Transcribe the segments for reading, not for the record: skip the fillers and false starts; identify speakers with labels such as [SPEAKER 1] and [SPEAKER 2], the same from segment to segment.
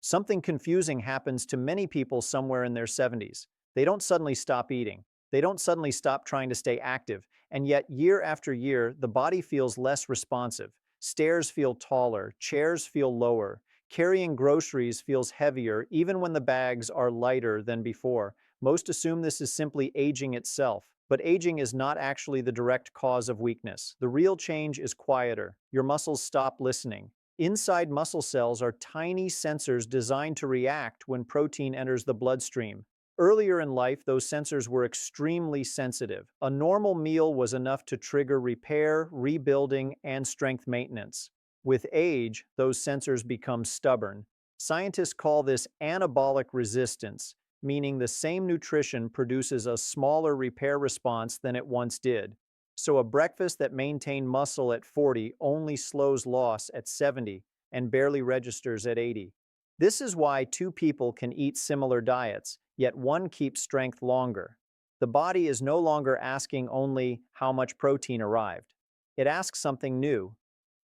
[SPEAKER 1] Something confusing happens to many people somewhere in their 70s. They don't suddenly stop eating. They don't suddenly stop trying to stay active. And yet, year after year, the body feels less responsive. Stairs feel taller, chairs feel lower, carrying groceries feels heavier, even when the bags are lighter than before. Most assume this is simply aging itself. But aging is not actually the direct cause of weakness. The real change is quieter. Your muscles stop listening. Inside muscle cells are tiny sensors designed to react when protein enters the bloodstream. Earlier in life, those sensors were extremely sensitive. A normal meal was enough to trigger repair, rebuilding, and strength maintenance. With age, those sensors become stubborn. Scientists call this anabolic resistance, meaning the same nutrition produces a smaller repair response than it once did. So a breakfast that maintained muscle at 40 only slows loss at 70 and barely registers at 80. This is why two people can eat similar diets, yet one keeps strength longer. The body is no longer asking only how much protein arrived. It asks something new.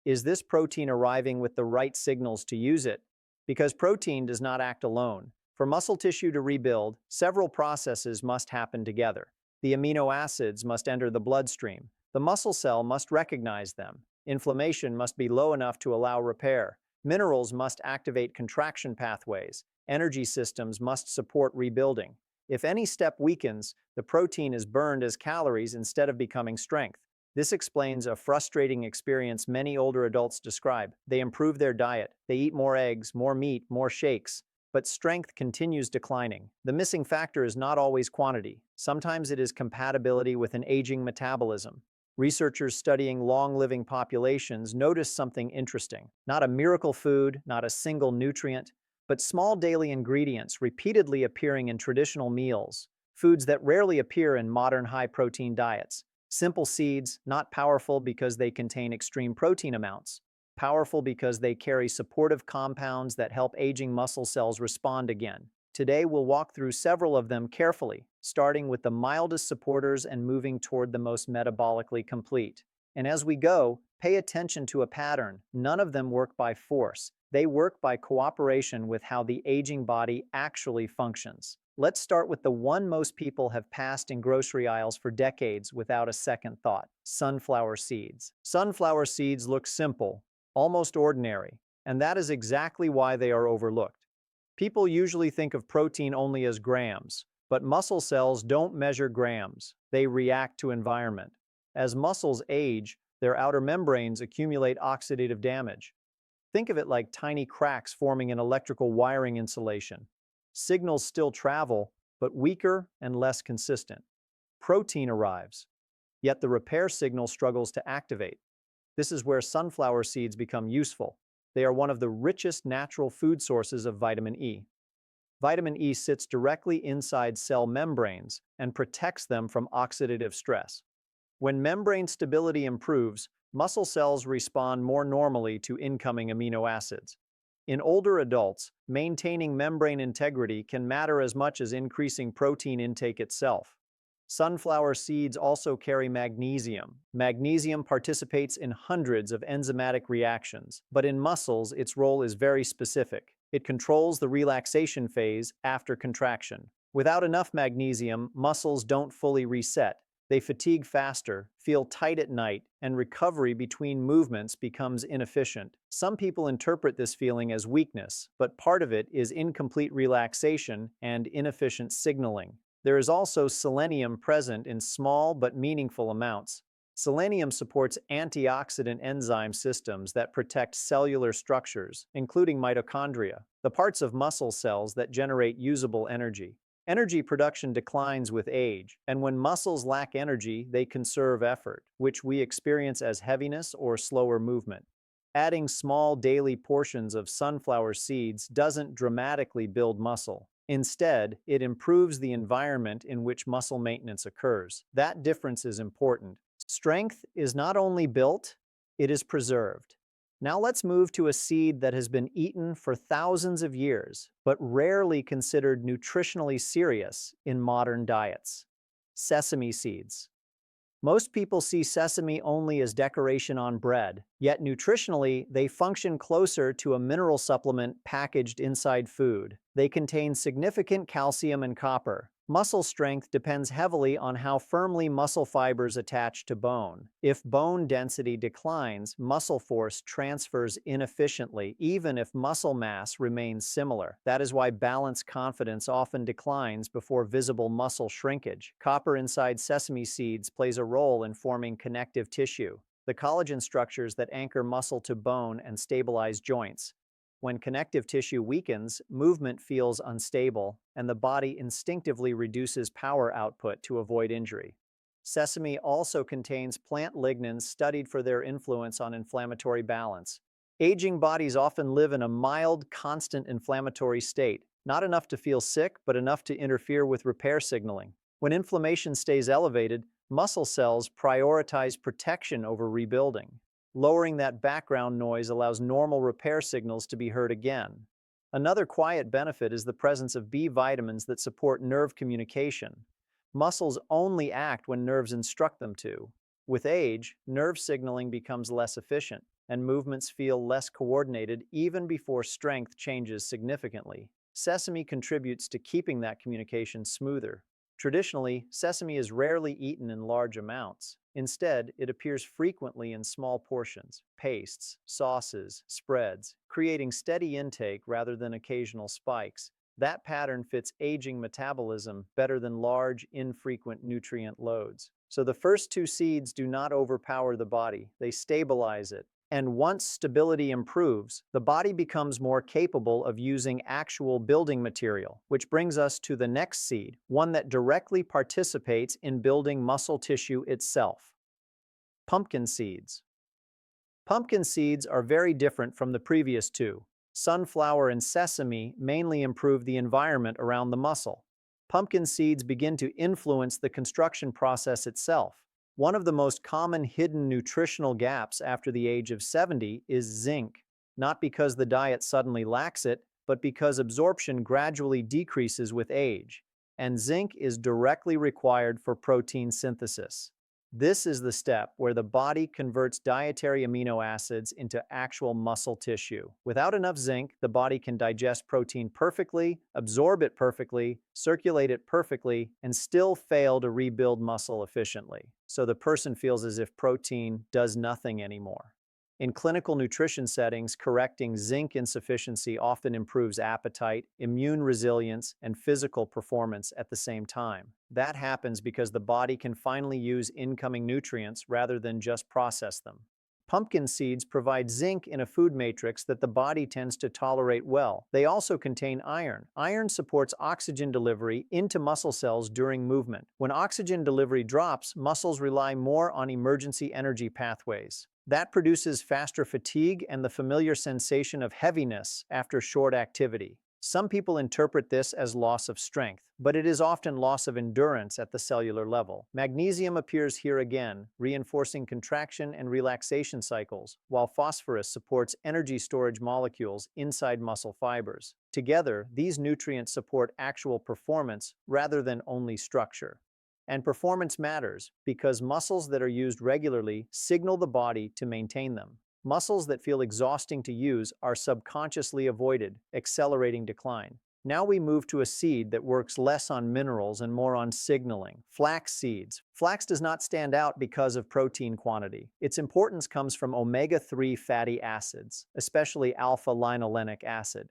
[SPEAKER 1] Is this protein arriving with the right signals to use it? Because protein does not act alone. For muscle tissue to rebuild, several processes must happen together. The amino acids must enter the bloodstream. The muscle cell must recognize them. Inflammation must be low enough to allow repair. Minerals must activate contraction pathways. Energy systems must support rebuilding. If any step weakens, the protein is burned as calories instead of becoming strength. This explains a frustrating experience many older adults describe. They improve their diet. They eat more eggs, more meat, more shakes. But strength continues declining. The missing factor is not always quantity. Sometimes it is compatibility with an aging metabolism. Researchers studying long-living populations noticed something interesting. Not a miracle food, not a single nutrient, but small daily ingredients repeatedly appearing in traditional meals, foods that rarely appear in modern high-protein diets. Simple seeds, not powerful because they contain extreme protein amounts, powerful because they carry supportive compounds that help aging muscle cells respond again. Today, we'll walk through several of them carefully, starting with the mildest supporters and moving toward the most metabolically complete. And as we go, pay attention to a pattern. None of them work by force. They work by cooperation with how the aging body actually functions. Let's start with the one most people have passed in grocery aisles for decades without a second thought: sunflower seeds. Sunflower seeds look simple, almost ordinary, and that is exactly why they are overlooked. People usually think of protein only as grams, but muscle cells don't measure grams. They react to environment. As muscles age, their outer membranes accumulate oxidative damage. Think of it like tiny cracks forming in electrical wiring insulation. Signals still travel, but weaker and less consistent. Protein arrives, yet the repair signal struggles to activate. This is where sunflower seeds become useful. They are one of the richest natural food sources of vitamin E. Vitamin E sits directly inside cell membranes and protects them from oxidative stress. When membrane stability improves, muscle cells respond more normally to incoming amino acids. In older adults, maintaining membrane integrity can matter as much as increasing protein intake itself. Sunflower seeds also carry magnesium. Magnesium participates in hundreds of enzymatic reactions, but in muscles, its role is very specific. It controls the relaxation phase after contraction. Without enough magnesium, muscles don't fully reset. They fatigue faster, feel tight at night, and recovery between movements becomes inefficient. Some people interpret this feeling as weakness, but part of it is incomplete relaxation and inefficient signaling. There is also selenium present in small but meaningful amounts. Selenium supports antioxidant enzyme systems that protect cellular structures, including mitochondria, the parts of muscle cells that generate usable energy. Energy production declines with age, and when muscles lack energy, they conserve effort, which we experience as heaviness or slower movement. Adding small daily portions of sunflower seeds doesn't dramatically build muscle. Instead, it improves the environment in which muscle maintenance occurs. That difference is important. Strength is not only built, it is preserved. Now let's move to a seed that has been eaten for thousands of years, but rarely considered nutritionally serious in modern diets: sesame seeds. Most people see sesame only as decoration on bread, yet nutritionally, they function closer to a mineral supplement packaged inside food. They contain significant calcium and copper. Muscle strength depends heavily on how firmly muscle fibers attach to bone. If bone density declines, muscle force transfers inefficiently, even if muscle mass remains similar. That is why balance confidence often declines before visible muscle shrinkage. Copper inside sesame seeds plays a role in forming connective tissue, the collagen structures that anchor muscle to bone and stabilize joints. When connective tissue weakens, movement feels unstable, and the body instinctively reduces power output to avoid injury. Sesame also contains plant lignans studied for their influence on inflammatory balance. Aging bodies often live in a mild, constant inflammatory state, not enough to feel sick, but enough to interfere with repair signaling. When inflammation stays elevated, muscle cells prioritize protection over rebuilding. Lowering that background noise allows normal repair signals to be heard again. Another quiet benefit is the presence of B vitamins that support nerve communication. Muscles only act when nerves instruct them to. With age, nerve signaling becomes less efficient, and movements feel less coordinated even before strength changes significantly. Sesame contributes to keeping that communication smoother. Traditionally, sesame is rarely eaten in large amounts. Instead, it appears frequently in small portions, pastes, sauces, spreads, creating steady intake rather than occasional spikes. That pattern fits aging metabolism better than large, infrequent nutrient loads. So the first two seeds do not overpower the body, they stabilize it. And once stability improves, the body becomes more capable of using actual building material, which brings us to the next seed, one that directly participates in building muscle tissue itself. Pumpkin seeds. Pumpkin seeds are very different from the previous two. Sunflower and sesame mainly improve the environment around the muscle. Pumpkin seeds begin to influence the construction process itself. One of the most common hidden nutritional gaps after the age of 70 is zinc, not because the diet suddenly lacks it, but because absorption gradually decreases with age, and zinc is directly required for protein synthesis. This is the step where the body converts dietary amino acids into actual muscle tissue. Without enough zinc, the body can digest protein perfectly, absorb it perfectly, circulate it perfectly, and still fail to rebuild muscle efficiently. So the person feels as if protein does nothing anymore. In clinical nutrition settings, correcting zinc insufficiency often improves appetite, immune resilience, and physical performance at the same time. That happens because the body can finally use incoming nutrients rather than just process them. Pumpkin seeds provide zinc in a food matrix that the body tends to tolerate well. They also contain iron. Iron supports oxygen delivery into muscle cells during movement. When oxygen delivery drops, muscles rely more on emergency energy pathways. That produces faster fatigue and the familiar sensation of heaviness after short activity. Some people interpret this as loss of strength, but it is often loss of endurance at the cellular level. Magnesium appears here again, reinforcing contraction and relaxation cycles, while phosphorus supports energy storage molecules inside muscle fibers. Together, these nutrients support actual performance rather than only structure. And performance matters because muscles that are used regularly signal the body to maintain them. Muscles that feel exhausting to use are subconsciously avoided, accelerating decline. Now we move to a seed that works less on minerals and more on signaling. Flax seeds. Flax does not stand out because of protein quantity. Its importance comes from omega-3 fatty acids, especially alpha-linolenic acid.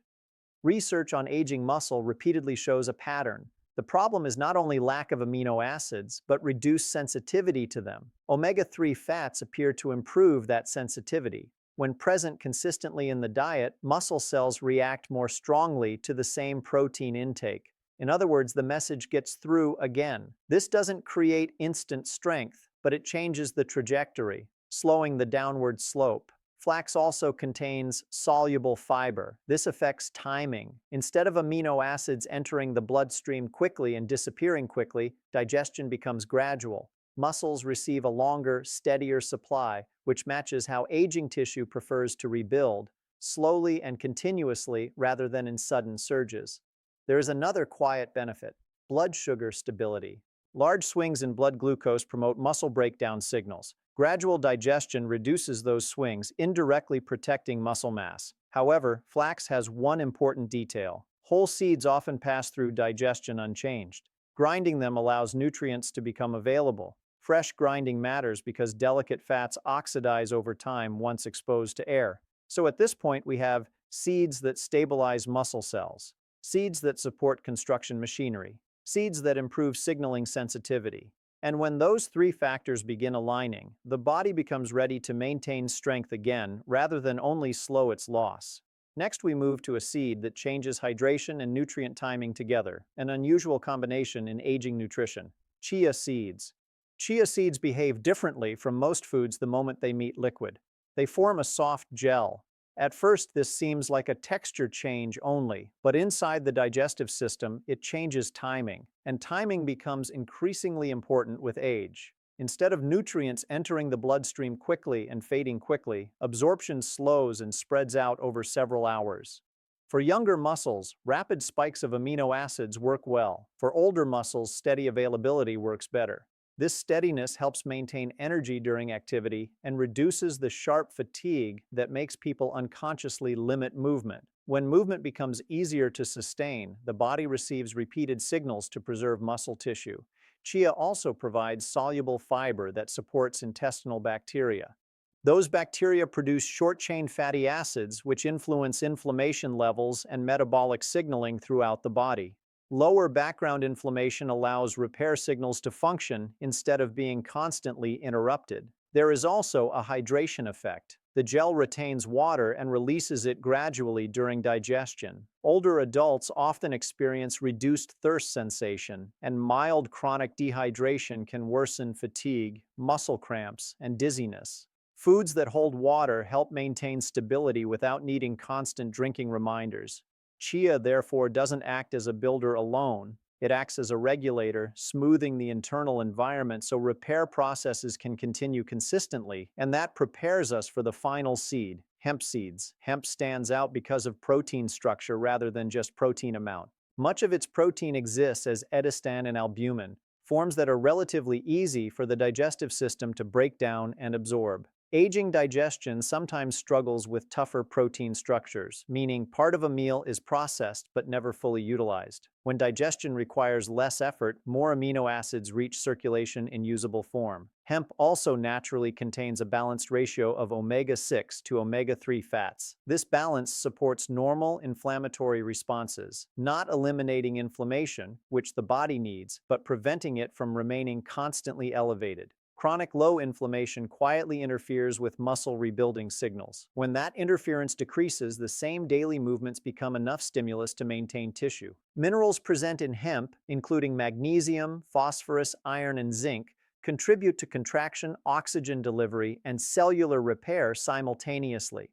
[SPEAKER 1] Research on aging muscle repeatedly shows a pattern. The problem is not only lack of amino acids, but reduced sensitivity to them. Omega-3 fats appear to improve that sensitivity. When present consistently in the diet, muscle cells react more strongly to the same protein intake. In other words, the message gets through again. This doesn't create instant strength, but it changes the trajectory, slowing the downward slope. Flax also contains soluble fiber. This affects timing. Instead of amino acids entering the bloodstream quickly and disappearing quickly, digestion becomes gradual. Muscles receive a longer, steadier supply, which matches how aging tissue prefers to rebuild, slowly and continuously rather than in sudden surges. There is another quiet benefit: blood sugar stability. Large swings in blood glucose promote muscle breakdown signals. Gradual digestion reduces those swings, indirectly protecting muscle mass. However, flax has one important detail. Whole seeds often pass through digestion unchanged. Grinding them allows nutrients to become available. Fresh grinding matters because delicate fats oxidize over time once exposed to air. So at this point, we have seeds that stabilize muscle cells, seeds that support construction machinery, seeds that improve signaling sensitivity. And when those three factors begin aligning, the body becomes ready to maintain strength again rather than only slow its loss. Next, we move to a seed that changes hydration and nutrient timing together, an unusual combination in aging nutrition. Chia seeds. Chia seeds behave differently from most foods the moment they meet liquid. They form a soft gel. At first, this seems like a texture change only, but inside the digestive system, it changes timing, and timing becomes increasingly important with age. Instead of nutrients entering the bloodstream quickly and fading quickly, absorption slows and spreads out over several hours. For younger muscles, rapid spikes of amino acids work well. For older muscles, steady availability works better. This steadiness helps maintain energy during activity and reduces the sharp fatigue that makes people unconsciously limit movement. When movement becomes easier to sustain, the body receives repeated signals to preserve muscle tissue. Chia also provides soluble fiber that supports intestinal bacteria. Those bacteria produce short-chain fatty acids, which influence inflammation levels and metabolic signaling throughout the body. Lower background inflammation allows repair signals to function instead of being constantly interrupted. There is also a hydration effect. The gel retains water and releases it gradually during digestion. Older adults often experience reduced thirst sensation, and mild chronic dehydration can worsen fatigue, muscle cramps, and dizziness. Foods that hold water help maintain stability without needing constant drinking reminders. Chia, therefore, doesn't act as a builder alone. It acts as a regulator, smoothing the internal environment so repair processes can continue consistently, and that prepares us for the final seed, hemp seeds. Hemp stands out because of protein structure rather than just protein amount. Much of its protein exists as edestan and albumin, forms that are relatively easy for the digestive system to break down and absorb. Aging digestion sometimes struggles with tougher protein structures, meaning part of a meal is processed but never fully utilized. When digestion requires less effort, more amino acids reach circulation in usable form. Hemp also naturally contains a balanced ratio of omega-6 to omega-3 fats. This balance supports normal inflammatory responses, not eliminating inflammation, which the body needs, but preventing it from remaining constantly elevated. Chronic low inflammation quietly interferes with muscle rebuilding signals. When that interference decreases, the same daily movements become enough stimulus to maintain tissue. Minerals present in hemp, including magnesium, phosphorus, iron, and zinc, contribute to contraction, oxygen delivery, and cellular repair simultaneously.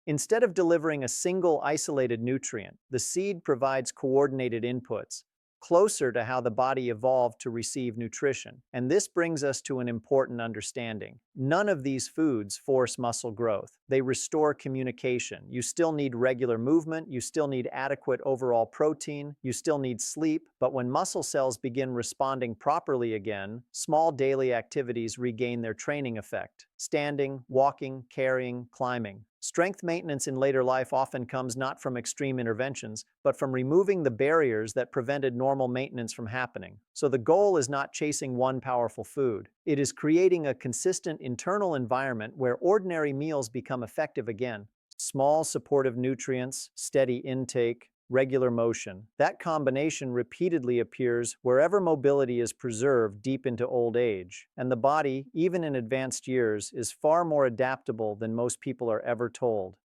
[SPEAKER 1] Instead of delivering a single isolated nutrient, the seed provides coordinated inputs, closer to how the body evolved to receive nutrition. And this brings us to an important understanding. None of these foods force muscle growth. They restore communication. You still need regular movement, you still need adequate overall protein, you still need sleep, but when muscle cells begin responding properly again, small daily activities regain their training effect. Standing, walking, carrying, climbing. Strength maintenance in later life often comes not from extreme interventions, but from removing the barriers that prevented normal maintenance from happening. So the goal is not chasing one powerful food. It is creating a consistent internal environment where ordinary meals become effective again. Small supportive nutrients, steady intake, regular motion. That combination repeatedly appears wherever mobility is preserved deep into old age, and the body, even in advanced years, is far more adaptable than most people are ever told.